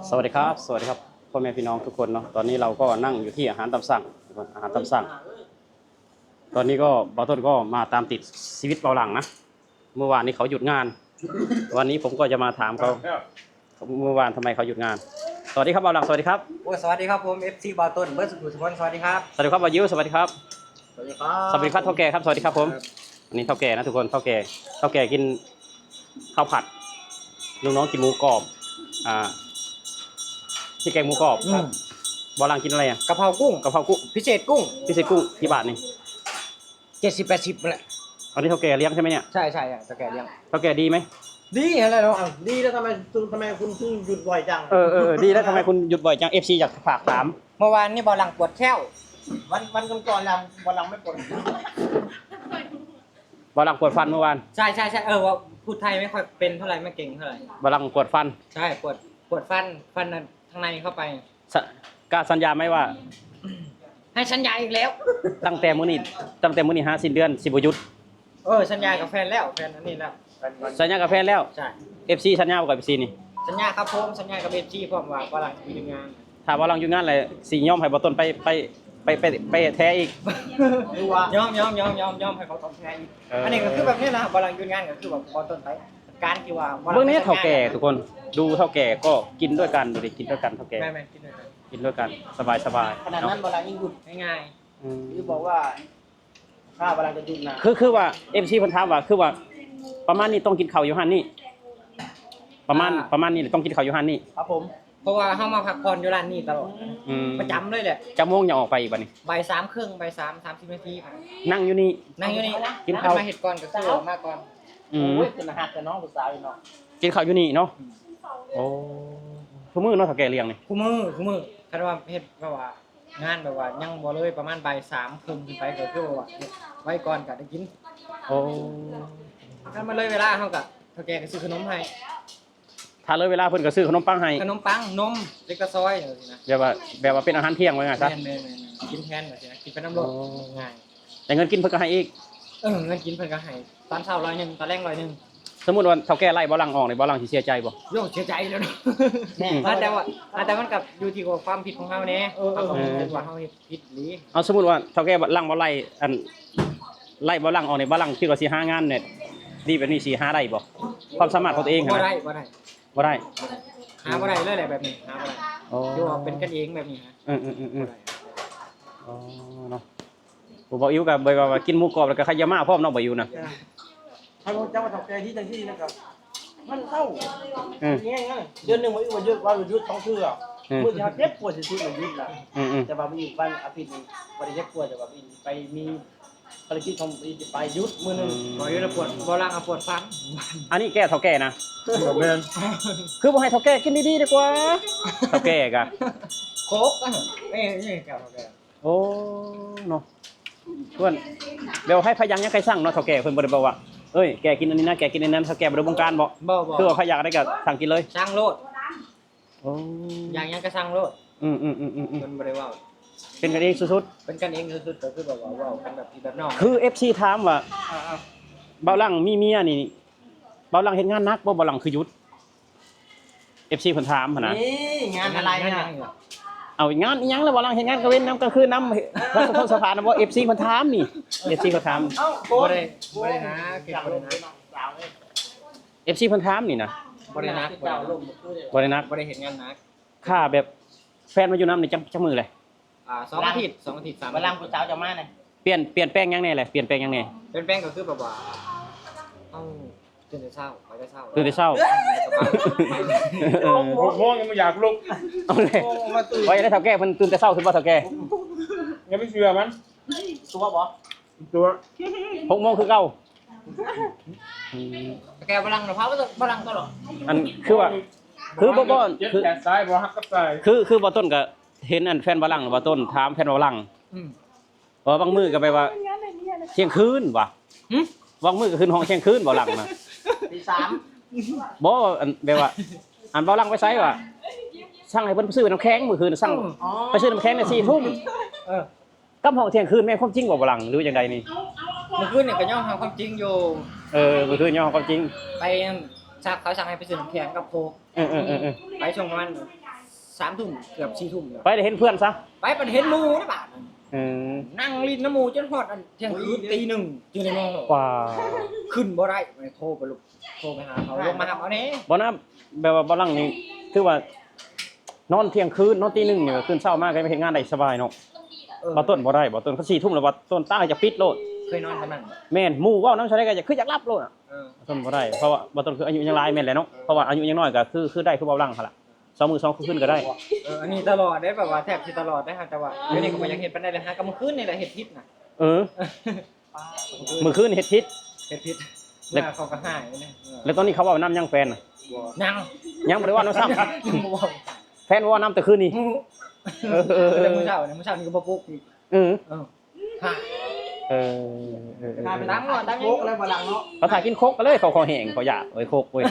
สวัสดีครับสวัสดีครับพ่อแม่พี่น้องทุกคนเนาะตอนนี้เราก็นั่งอยู่ที่อาหารตามสั่งอาหารตามสั่งตอนนี้ก็บอต้นก็มาตามติดชีวิตเบาหลังนะเมื่อวานนี้เขาหยุดงานวันนี้ผมก็จะมาถามเขาเมื่อวานทำไมเขาหยุดงานสวัสดีครับเบาหลังสวัสดีครับ โอ้สวัสดีครับผม FC บาต้นเบิร์ดสุขุมสุขสวัสดีครับสวัสดีครับบายิวสวัสดีครับสวัสดีครับสวัสดีครับเท่าแก่ครับสวัสดีครับผมอันนี้เท่าแก่นะทุกคนเท่าแก่กินข้าวผัดลูกน้องกินหมูกรอบที่แกงหมูกรอบเบาหลังกินอะไรอ่ะกะเพรากุ้ง กะเพรากุ้ง พิเศษกุ้งพิเศษกุ้งกี่บาทนี่70-80แหละอันนี้เท่าแก่เลี้ยงใช่ไหมเนี่ยใช่ตะแกรงเลี้ยงเท่าแก่ดีไหมดีอะไรเนาะดีแล้วทำไมคุณถึงหยุดบ่อยจังดีแล้วทำไมคุณหยุดบ่อยจัง FC อยากฝากถามเมื่อวานนี่บอลลังปวดแข้ววันก่อนบอลลังไม่ปวดบาลังปวดฟันเมื่อวานใช่ว่าพูดไทยไม่ค่อยเป็นเท่าไหร่ไม่เก่งเท่าไหร่บาลังปวดฟันใช่ปวดฟันข้างในเข้าไปกล้าสัญญาไหมว่าให้สัญญาอีกแล้วตั้งแต่มื้อนี้หาสิ้นเดือนสิบ่หยุดสัญญากับแฟนแล้วแฟนอันนี้แล้วสัญญากับแฟนแล้วใช่ FC สัญญากับ FC นี่สัญญาครับผมสัญญากับ FC พร้อมว่าบอลลังมีงานถ้าบาลังอยู่งานอะไรสิยอมให้บ่ต้นไปแท้อีกยอมให้เขาตอบแทนอีกอันนี้ก็คือแบบนี้นะบอลลังยืนงานก็คือแบบบอลต้นไปการที่ว่าเรื่องนี้เฒ่าแก่ทุกคนดูเฒ่าแก่ก็กินด้วยกันดูดิกินด้วยกันเฒ่าแก่ไม่กินด้วยกันกินด้วยกันสบายขนาดนั้นบอลลังยิ่งหยุดง่ายๆคือบอกว่าถ้าบอลลังจะหยุดนะคือว่า FC เพิ่นถามว่าคือว่าประมาณนี้ต้องกินข้าวอยู่หั่นนี่ประมาณนี้ต้องกินข้าวอยู่หั่นนี่ครับผมเพราะว่าเฮามาพักผ่อนอยู่ร้านนี้ตลอดประจำเลยแหละจะโมงอย่าออกไปอีกบัดนี้บ่าย 3:30บ่าย 30 นาทีนั่งอยู่นี่กินข้าวมาเฮ็ดก่อนก็คือมาก่อนโอ้ยเป็นอาหารแต่น้องผู้สาวเนาะกินข้าวอยู่นี่เนาะโอ้ทุกมื้อเนาะถ้าแกเลี้ยงนี่ทุกมื้อคันว่าเฮ็ดแบบว่างานแบบว่ายังบ่เลยประมาณบ่าย 3:30ขึ้นไปก็คือว่าไว้ก่อนก็ได้กินโอ้คันมาเลยเวลาเฮาก็เฒ่าแก่ก็ซื้อขนมให้ถ้าเลยเวลาเพิ่นก็ซื้อขนมปังให้ขนมปังนมเล็กตะซอยจังซี่นะแบบว่าเป็นอาหารเที่ยงว่าไงซะแม่นกินแทนจังซี่นะกินเป็นน้ำรสง่ายแต่เงินกินเพิ่นก็ให้อีกเงินกินเพิ่นก็ให้ตอนเช้า100นึงตอนแลง100นึงสมมุติว่าเฒ่าแก่ไล่บ่ลังออกนี่บ่ลังสิเสียใจบ่โย่เสียใจแล้วเนาะแต่มันกับอยู่ที่ความผิดของเฮาแน่เขาก็คิดว่าเฮาเฮ็ดผิดหรือเอาสมมุติว่าเฒ่าแก่ลังบ่ไล่ไล่บ่ลังออกนี่บ่ลังคิดว่าสิหางานเนี่ยดีแบบนี้สิหาได้บ่ความสามารถของตัวเองบ่ได้บ่ได้หาบ่ได้เลยแหละแบบนี้หาบ่ได้อยู่ว่าเป็นกันเองแบบนี้ฮะอ๋อเนาะบ่อิ๋วก็บ่ว่ากินหมูกรอบแล้วก็ขยะมาพร้อมเนาะบ่อิ๋วนะถ้าบ่จังว่าตกใจที่จังซี่นะครับมันเศร้าง่ายๆเดือนนึงบ่อยู่บ่หยุดว่าหยุด2เทื่อมื้อที่เจ็บปวดสิๆบ่หยุดล่ะแต่ว่าบ่อยู่บ้านอาทิตย์นึงบ่ได้เจ็บปวดแต่ว่าไปมีภารกิจของไปหยุดมื้อนึงบ่อยู่แล้วปวดบ่ล้างปวดฟันอันนี้แก้เฒ่าแก่นะบ่แม่นคือบ่ให้เฒ่าแก่กินดีๆดีกว่าเฒ่าแก่ก็โคกนี่แก้วเฒ่าแก่โอ้เนาะเพิ่นเดี๋ยวให้พยังยังใครสั่งเนาะเฒ่าแก่เพิ่นบ่ได้บอกว่าเอ้ยแกกินอันนี้นะแกกินอันนั้นเฒ่าแก่บ่ได้บงการบ่คือว่าใครอยากได้ก็สั่งกินเลยสั่งโลดโอ้อย่างยังก็สั่งโลดเพิ่นบ่ได้เว้าเป็นกันเองสุดๆเป็นกันเองสุดๆก็คือแบบว่าเว้ากันแบบพี่แบบน้องคือ FC ถามว่าเบาหลังมีเมียนี่เบาหลังเฮ็ดงานหนักบ่เบาหลังคือหยุด FC เพิ่นถามหั่นน่ะนี่งานอะไรเนี่ยเอางานอีหยังแล้วบ่ลังเฮ็ดงานกลางเว้นนำกลางคืนนำรัฐสภาน่ะบ่ FC เพิ่นถามนี่ FC เขาถามบ่ได้นะเก็บบ่ได้นะ FC เพิ่นถามนี่นะบ่ได้นะบ่ได้นักบ่ได้เฮ็ดงานนักค่าแบบแฟนมาอยู่นำนี่จักมื้อเลย2 อาทิตย์3บ่ลังผู้สาวจะมาน่ะเปลี่ยนแปลงหยังแน่เลยเปลี่ยนแปลงหยังแน่เปลี่ยนแปลงก็คือแบบว่าเอ้าตื่นแต่เช้าไปแต่เช้าตื่นแต่เช้า6 โมงยังไม่อยากลุกเอาเลยว่าจะได้เฒ่าแก่เพิ่นตื่นแต่เช้าขึ้นบ่เฒ่าแก่ยังไม่เชื่อมันตัวบ่ตัว6 โมงคือเก่าแกบ่ลังน่ะพาบ่ลังตลอดอันคือว่าคือบ่คือแขนซ้ายบ่ฮักกับซ้ายคือบ่ต้นก็เห็นอันแฟนบ่ลังบ่ต้นถามแฟนบ่ลังบางมื้อก็ไปว่าเที่ยงคืนว่ะบางมื้อก็ขึ้นห้องเที่ยงคืนบ่ลังนะตี3บ่อันแบบว่าอันบ่ลังไปไสว่ะสั่งให้เพิ่นซื้อน้ำแข็งมื้อคืนสั่งไปซื้อน้ำแข็งน่ะ 4 ทุ่มกับห้องเที่ยงคืนแม่นความจริงบ่ลังหรือจังไดนี่เมื่อคืนนี่ก็ย่อมหาความจริงอยู่เมื่อคืนย่อมความจริงไปซักเขาสั่งให้ไปซื้อน้ำแข็งกับโค้กไปช่วงประมาณ 3 ทุ่มเกือบ4 ทุ่มแล้ว ไปได้เห็นเพื่อนซะ ไปประเทศหมู่นะบาดนั้น นั่งลิ้นน้ำหมูจนฮอดอันเที่ยงคืนตี 1จึงได้นอน กว่า ขึ้นบ่ได้ไปโทรไปลูกโทรไปหาเขาลงมาหาเอาแน่ บ่นะแบบว่าบ่ลังนี่คือว่านอนเที่ยงคืนนอนตีหนึ่งนี่ก็คืนเช้ามาก็ไปเฮ็ดงานได้สบายเนาะบ่ต้นบ่ได้บ่ต้นเขา4 ทุ่มแล้วบ่ต้นตาจะปิดโลด เคยนอนกันนั่น แม่นหมู่เว้านำใช้ได้ก็จะคืออยากรับโลดอ่ะ เออ บ่ต้นบ่ได้เพราะว่าบ่ต้นคืออายุยังหลายแม่นแหละเนาะเพราะว่าอายุยังน้อยก็คือได้คือเว้าลังหั่นล่ะ2 มื้อ2คืนก็ได้ อันนี้ตลอดได้แบบว่าแทบสิตลอดได้ฮะแต่ว่าเดี๋ยวนี้ก็บ่อยากเฮ็ดปานใดเลยฮะก็มื้อคืนนี่แหละเฮ็ดพิษน่ะ เออมื้อคืนเฮ็ดพิษ เฮ็ดพิษ แล้ แล้ว วเขาก็หายนะ แล้วตอนนี้เขาเว้านํยังแฟนน่ะ นั่ง ยังบ่ได้เว้านำซ้ำ บ่บอก แฟนเว้านำแต่คืนนี้ แต่มื้อเช้านี่ก็บ่ปลุกอีก เออ เออหาย เออ กลายเป็นตั้งโคกแล้วบ่หลังเนาะ เขาถ่ายกินโคกก็เลยเขาคอแห้งเขาอยากเอ้ยโคกเว้ย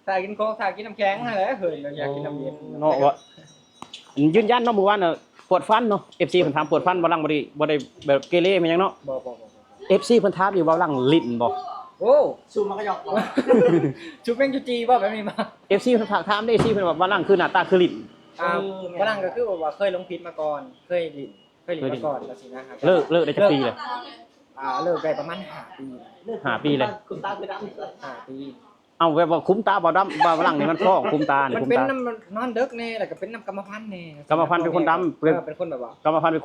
ถ้ากินโค้กถ้ากินน้ำแข็งนั่นแหละเฮ้ยเราอยากกินน้ำเย็น เนาะว่ายืนยันเนาะเมื่อวานน่ะปวดฟันเนาะ FC เพิ่นถามปวดฟันบ่ลังบ่ได้แบบเกเรมันหยังเนาะ บ่ FC เพิ่นถามอยู่ว่าลังลิ้นบ่ โอ้ ซูมมันก็หยอก ชุบแป้งจุจีบ่แบบนี้มา FC เพิ่นถามได้ FC เพิ่นว่าลังคือหน้าตาคือลิ้น ฝรั่งก็คือว่าเคยลงพิษมาก่อนเคยลิ้นมาก่อนแล้วสินะครับ เลิกได้จักปีเลย เลิกได้ประมาณ5 ปี 5 ปีเลย คุณตาไปดำ 5 ปี เอาแบบว่าคุ้มตาบ่ดำบ่ลังนี่มันฟ้อคุ้มตานี่ มัน คุ้ม เป็น ตา น้ำนอนเด็กแน่แล้วก็เป็นน้ำกรรมพันธุ์แน่ กรรมพันธุ์เป็นคนดำ เป็นคนแบบว่าก รรมพันธุ์เป็น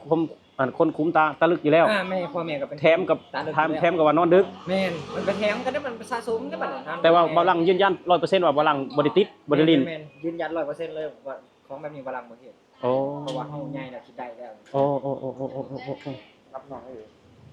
คนคุ้มตาตะลึกอยู่แล้ว แม่พ่อแม่ก็เป็น แถมกับ ตาลึก แถมกับว่านอนดึก แม่นมันไปแถมกันได้มันสะสมกันบัดนั้น แต่ว่าบ่ลังยืนยัน 100%ว่าบ่ลังบ่ได้ติดบ่ได้ลิ้น แม่นยืนยัน 100%เลยว่าของแบบนี้ฝรั่งบ่เฮ็ด โอ้ เพราะว่าเฮาใหญ่แล้วคิดได้แล้ว โอ้รับน้อง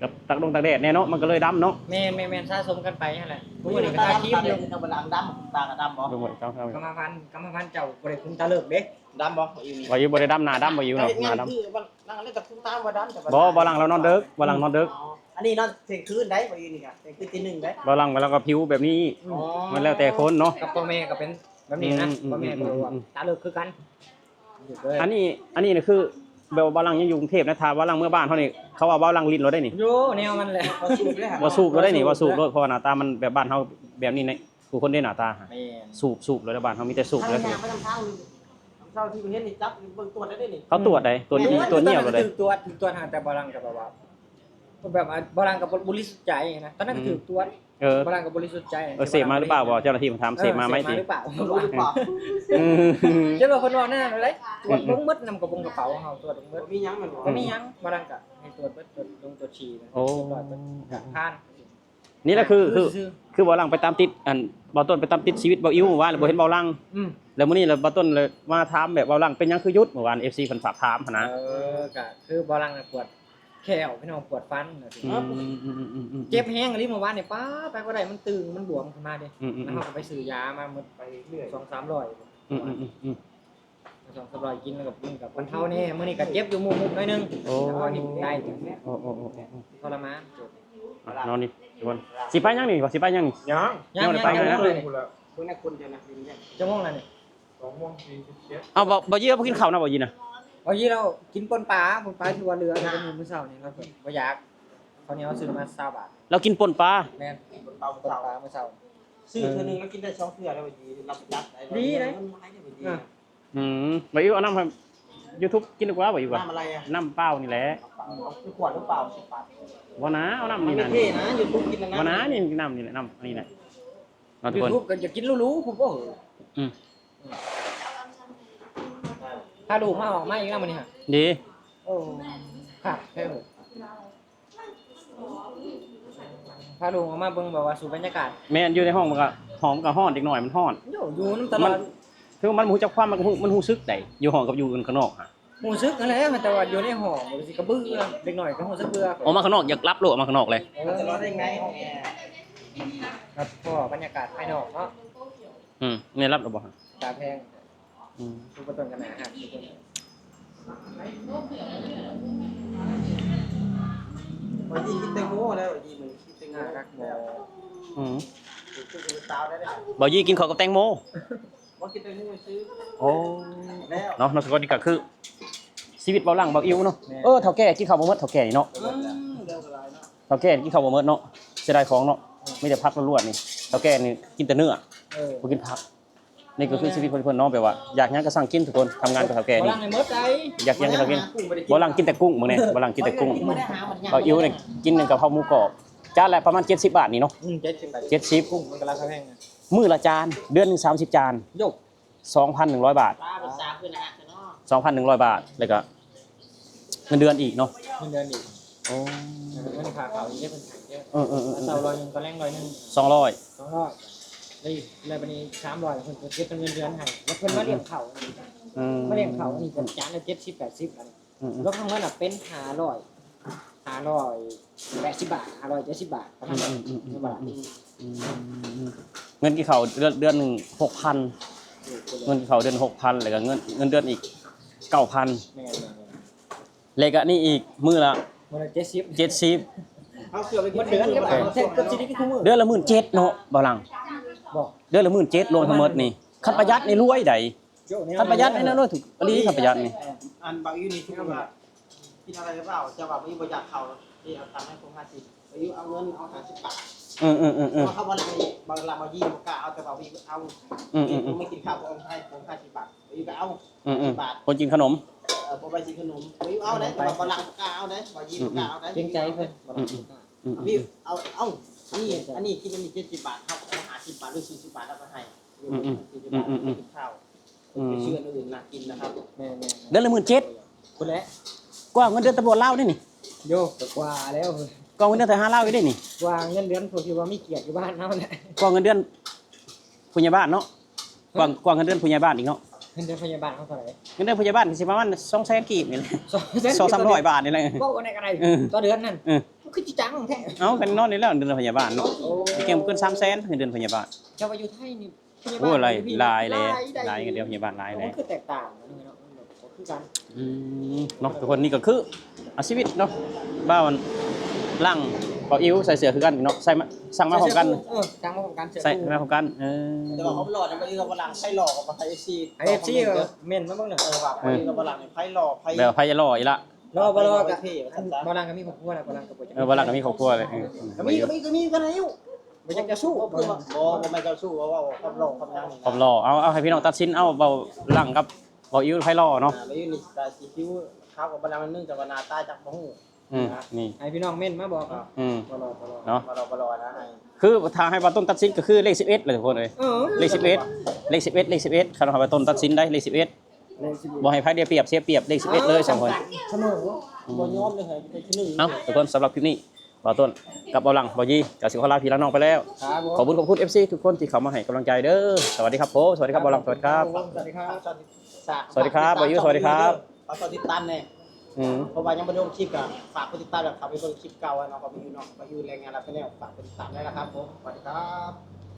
กับตักแดดแน่เนาะมันก็เลยดำเนาะ แม่นสะสมกันไปนั่นแหละ ผู้ ผู้ หญิ นี้ ง ก็ ตา ตาคีบ ดำ อยู่ เอาบ่หลังดำตากระดำบ่ ดูหมดเจ้า กรรมพันธุ์เจ้าบ่ได้คุมตาเลิกเด้ ดำบ่อีนี่ ว่าอยู่บ่ได้ดำหน้าดำบ่อยู่เนาะหน้าดำ คือว่านั่งเล่นกับคุณตาบ่ดำแต่ บ่ลังเรานอนดึกบ่ลังนอนดึก อันนี้นอนเที่ยงคืนได้บ่อีนี่ก็เที่ยงคืนตี 1ได้ บ่ลังก็ผิวแบบนี้มันแล้วแต่คนเนาะ กับพ่อแม่ก็เป็นแบบนี้นะพ่อแม่ก็ว่าตาเลิกคือกันอยู่เลย อันนี้น่ะคือแบบว่าบ่ลังยังอยู่กรุงเทพนะถ้าบ่ลังเมื่อบ้านเฮานี่เขาว่าบ่ลังลิ้นเราได้นี่ โยแนวมันแหละ บ่สูบเลยค่ะ บ่สูบเราได้นี่บ่สูบรถเพราะว่าหน้าตามันแบบบ้านเฮาแบบนี้ในผู้คนได้หน้าตา แม่น สูบเลยบ้านเฮามีแต่สูบ ทาง เลย ยางไปทางเช้าที่เห็นนี่จับเบิ่งตรวจได้นี่ เขาตรวจได้ตัวนี้ตัวเหี่ยวเลย ถือตัวหาแต่บรังกับแบบว่าบรังกับบริสุทธิ์ใจนะตอนนั้นก็ถือตัวบรังกับบริสุทธิ์ใจ เสพมาหรือเปล่าบ่เจ้าหน้าที่มันถามเสพมาไหม เสพ ติ หรือเปล่า รู้หรือเปล่า เจ้าคนว่านั่นเลยตรวจลงมืดนำกระเป๋าเฮาตรวจลงมืด มีหยังมันบ่ ก็มียังบรังกับให้ตรวจเบิดลงตัวฉี่ โอ้ ผ่าน นี่แหละคือบ่ลังไปตามติดอันบ่ต้นไปตามติดชีวิตบ่อิ่วเมื่อวานบ่เห็นบ่ลังแล้วมื้อนี้แล้วบ่ต้นเลยมาถามแบบบ่ลังเป็นหยังคือหยุดเมื่อวาน FC เพิ่นฝากถามหั่นนะ ก็คือบรังปวดแขวพี่น้องปวดฟัน อืม เจ็บแห้งอะไรเมื่อวานเนี่ยป้าไปบ่ได้มันตึงมันบวมขึ้นมาดิแล้วเฮาก็ไปซื้อยามาหมดไปเรื่อย2-300 2-300กินแล้วก็กินกับบรรเทาแน่มื้อนี้ก็เจ็บอยู่มุมๆหน่อยนึงแล้วก็นี่ได้จัง โอ้ ทรมาน นอนนี่ทุกคนสิไปยังนี่บ่สิไปยังนี่ ยัง ไปเลยนะ เลยพูดละ เบิ่งในคนจะนะนี่ จะม่วงแล้วนี่ 2:47 เอาบ่ยีเรากินข้าวนะบ่ยีนะ เอายี่เรากินปนปลาที่ว่าเรือนี่ก็มีมื้อเช้านี่เราก็บ่อยากเขาวเหนียวซื้อมา20 บาท เรากินป่นปลา แม่น เตา ปนปลามื้อเช้า ซื้อเทื่อนึงแล้วกินได้2เทื่อแล้วบ่ดีรับจัดได้ บ่ยีเอาน้ำให้ YouTube กินดีกว่าบ่ยีว่า น้ำอะไรอ่ะ น้ำเปล่านี่แหละ คือขวดหรือเปล่า10 บาท บ่นะเอาน้ำ มัน นี่ ไม่ นะ เท่นะอยู่ทุกกินนะ บ่นะนี่น้ำนี่แหละน้ำอันนี้แหละเอาทุกคน YouTube ก็จะกินรู้ๆผมบ่เหอะ อืม ถ้าลูกมาออกมาอีกแล้วมื้อนี้ฮะ ดี โอ้ครับแค่เหอะพาลูกออกมาเบิ่งแบบว่าสู่บรรยากาศ แม่นอยู่ในห้องมันก็หอมกับฮ้อนเด็กน้อยมันฮ้อน อยู่นำตลอด คือมันรู้จักความมันรู้สึกได้อยู่ห้องกับอยู่ข้างนอกฮะ หูซึกนั่นแหละแต่ว่าอยู่ในห้องบ่สิกระเบื้อเด็กหน่อยก็หูซึกเบื่อ ออกมาข้างนอกอยากรับโลกออกมาข้างนอกเลย มันจะรอดได้ไงห้องแอร์ ครับพ่อบรรยากาศภายนอกเนาะ นี่รับหรือบ่ฮะ ตาแพง อืม ทุกต้นกันนะครับทุกคน วันนี้กินแตงโมแล้ววันนี้มึงกินแตงโม น่ารักบ่ คือสาวได้ บ่ยีกินข้าวกับแตงโม ว่ากินแตงโมซื้อ โอ้ แล้ว เนาะสกอตนี่ก็คือชีวิตเบาหลังเบาอิ้วเนาะเฒ่าแก่กินข้าวบ่หมดเฒ่าแก่นี่เนาะ เดี๋ยวก็ได้เนาะ เฒ่าแก่กินข้าวบ่หมดเนาะเสียดายของเนาะมีแต่ผักล้วนๆนี่เฒ่าแก่นี่กินแต่เนื้อบ่กินผัก นี่ก็คือชีวิตคนเนาะแบบว่าอยากหยังก็สั่งกินทุกคนทำงานกับเฒ่าแก่ บ่ นี่ ลังให้หมดใจ อยากหยังก็สั่งกินบ่ลังกินแต่กุ้งมื้อนี้บ่ลังกินแต่กุ้งเอาอิ๋วนี่กินหนึงกับข้าวหมูกรอบจานละประมาณ70 บาทนี่เนาะ 70 บาท 70 กุ้งมันก็ราคาแพงนะ มื้อละจานเดือนหนึง30 จาน โยก 2,100 บาท ป้าเป็นสาวคือนะฮะเนาะ 2,100 บาทแล้วก็เงินเดือนอีกเนาะ เงินเดือนอีก โอ้ เงินค่าข้าวอีกเยอะเป็นหายเยอะ ๆ เสา100นึงก็แรง100นึง ๆ200 200แล้วบัดนี้300เพิ่นก็เก็บเป็นเงินเดือนให้แล้วเพิ่นมาเลี้ยงข้าวอันนี้ มาเลี้ยงเขานี่ก็จานละ70 80อันแล้วข้างนั้นน่ะเป็น580 บาท570 บาทประมาณนั้นบาท เงินกี่เขาเดือนหนึ่ง6,000เงินกี่เขาเดือน6,000แล้วก็เงินเดือนอีก 9,000 แม่ แล้วก็นี่อีกมื้อละ มื้อละ70 70 เอาเสื้อไปกิ มัน นเดือนก็แบบแทบเกือบสิได้กินทุกมื้อ เดือนละ17,000เนาะบ่หลัง บ่ เดือนละ17,000รวมทั้งหมดนี่คันประหยัดนี่รวยใด โจ้เนี่ย คันประหยัดนี่นะรวยถูกอลีคันประหยัดนี่ อันบางอยู่นี่ที่ว่ากินอะไรหรือเปล่าจะแบบมีบริจาคเขาที่เอาตังค์ให้ผม50อายุเอาเงินเอา50 บาท เพราะเขาบอกบางเรามายี่บอกกเอาแต่บอกพี่เอาผมไม่กินข้าวผมให้ผม50 บาทอายุก็เอา10 บาท คนกินขนม ผมไปกินขนมอายุเอาได้แต่บางเรากเอาได้บางยี่บอกเอาได้ เกรงใจเพิ่นบ่ต้องกินข้าว พี่เอาอันนี้กินอันนี้70 บาทครับเอา50 บาทหรือ40 บาทเอาไปให้40 บาทกินข้าวไปเชื่ออื่นนะกินนะครับ แม่ เดือนละ17,000 คนละ กว่าเงินเดือนตำรวจลาวนี่นี่ โยกกว่าแล้ว กว่าเงินเดือนทหารลาวอีกได้นี่ กว่าเงินเดือนพวกที่ว่ามีเกียรติอยู่บ้านเฮาแหละ กว่าเงินเดือนผู้ใหญ่บ้านเนาะกว่าเงินเดือนผู้ใหญ่บ้านอีกเนาะ เงินเดือนพยาบาลเฮาเท่าไหร่ เงินเดือนผู้ใหญ่บ้านสิประมาณ200,000กีบนี่แหละ200-300 บาทนี่แหละ ก็วันไหนก็ได้ต่อเดือนนั่นคือจิจังแท้ เอากันนอนนี่แล้วเดือนพยาบาลเนาะเก่งเกิน300,000เงินเดือนพยาบาล เจ้าว่าอยู่ไทยนี่ โอ้อะไรลายเลยลายเงินเดือนพยาบาลลายเลย คือแตกต่างกันเนาะคือกัน เนาะทุกคนนี่ก็คืออาชีวิตเนาะบ้านล่างเปาอิ๋วใส่เสื้อคือกันเนาะใส่มาสั่งมาพร้อมกัน สั่งมาพร้อมกัน ใส่มาพร้อมกันแต่ว่าเขาหล่อนะมันกับฝรั่งไพ่หล่อกับไพ่FC ไอเอฟซีเม่นมาบ้างเนาะ ว่าไพ่กับฝรั่งไพ่หล่อไพ่ แบบไผจะรออีกละ รอบ่รอกับบ่ลังก็มีครอบครัวแล้วบ่ลังก็บ่จะ บ้านหลังก็มีครอบครัวเลย ก็มีกันแล้ว บ่อยากจะสู้ เพื่อว่าบ่ไม่เจ้าสู้ว่าความหล่อความยังนี่ ผมรอเอาให้พี่น้องตัดสินเอาเบาหลังกับเบาอิ๋วไผรอเนาะ แล้วอยู่นี่ตาสีคิ้วข้าวกับฝรั่งมันนึ่งจากวนาตาจากบ่ฮู้ นี่ ให้พี่น้องเม่นมาบอก เนาะ บ่รอนะให้ คือทางให้บาต้นตัดสินก็คือเลข11เลยทุกคนเลยเลข11เลข11คันให้บาต้นตัดสินได้เลข11บ่ให้ไผเดียเปรียบเสียเปรียบเลข11เลย2คน เสมอบ่ยอมเลยเป็นที่1 เอ้าทุกคนสำหรับคลิปนี้บาต้นกับเบาหลังเบายีกับสิขอลาพี่ลาน้องไปแล้ว ครับ ขอบคุณ FC ทุกคนที่เข้ามาให้กำลังใจเด้อสวัสดีครับผมสวัสดีครับเบาหลังสวัสดีครับ สวัสดีครับ สวัสดีครับบายุสวัสดีครับ ฝากกดติดตามแน่เพราะว่ายังบ่ได้ลงคลิปอ่ะฝากกดติดตามแบบขับไปเบิ่งคลิปเก่าอ่ะเนาะก็ไปอยู่เนาะไปอยู่แรงงานรับไปแล้วฝากกดติดตามได้นะครับผมสวัสดีครับ